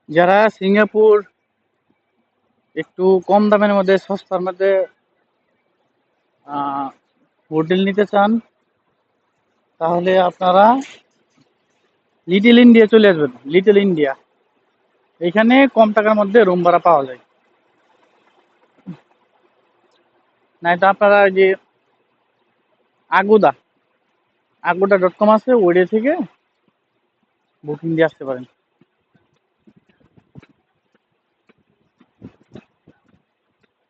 যারা সিঙ্গাপুর একটু কম দামের মধ্যে সস্তার মধ্যে আহ, হোটেল নিতে চান, তাহলে আপনারা লিটল ইন্ডিয়া চলে আসবেন। লিটল ইন্ডিয়া, এখানে কম টাকার মধ্যে রুম ভাড়া পাওয়া যায়। নয়তো আপনারা যে আগুদা agoda.com আছে, ওইটা থেকে বুকিং দিয়ে আসতে পারেন।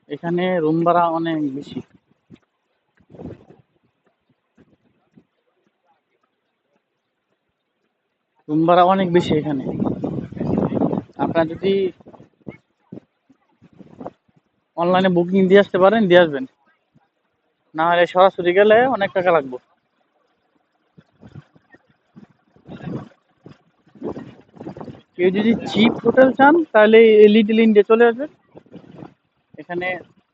এখানে রুম ভাড়া অনেক বেশি। রুম ভাড়া অনেক বেশি এখানে। আপনারা যদি অনলাইনে বুকিং দিয়ে আসতে পারেন, দিয়ে আসবেন। না হলে সরাসরি গেলে অনেক টাকা লাগবে। কেউ যদি চিপ হোটেল চান, তাহলে এই লিটল ইন্ডিয়া চলে আসবেন। এখানে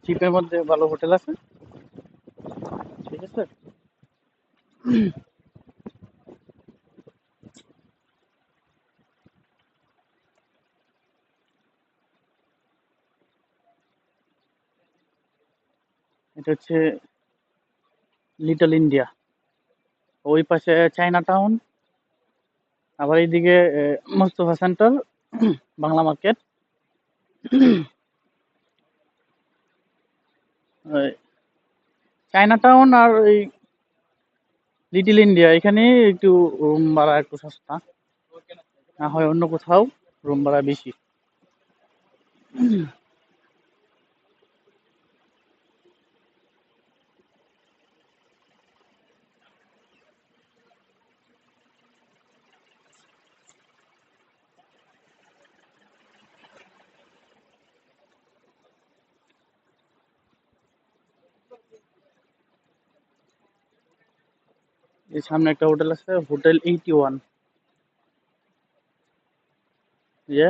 চিপের মধ্যে ভালো হোটেল আছে। ঠিক আছে। এটা হচ্ছে লিটল ইন্ডিয়া। ওই পাশে চায়না টাউন, আবার এইদিকে Mustafa centre, Bangla market. Chinatown আর এই লিটল ইন্ডিয়া, এখানে একটু রুম ভাড়া একটু সস্তা। না হয় অন্য কোথাও রুম ভাড়া বেশি। এই সামনে একটা হোটেল আছে, হোটেল 81। ইয়ে,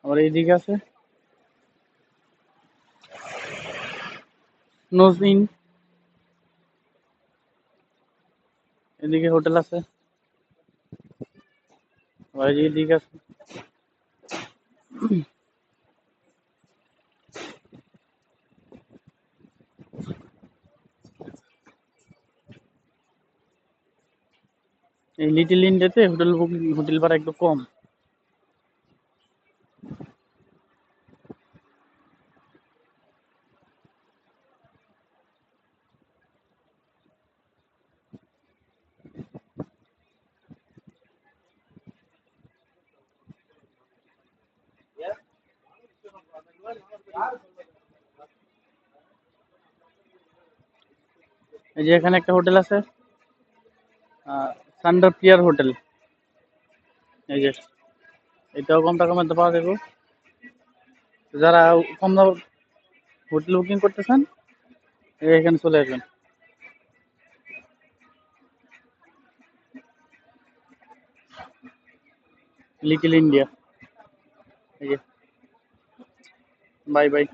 আবার এইদিকে আছে নোজ ইন, এদিকে হোটেল আছে। আবার এইদিকে আছে। এই লিটল ইন্ডিয়াতে হোটেল বুকিং, হোটেল ভাড়া একটু কম। এই যে এখানে একটা হোটেল আছে, সান্ডার পিয়ার হোটেল। এই যে এটাও কম টাকার মধ্যে পাওয়া যাবে। যারা কম দাম হোটেল বুকিং করতে চান, এখানে চলে আসবেন। Little India. এই যে, বাই বাই।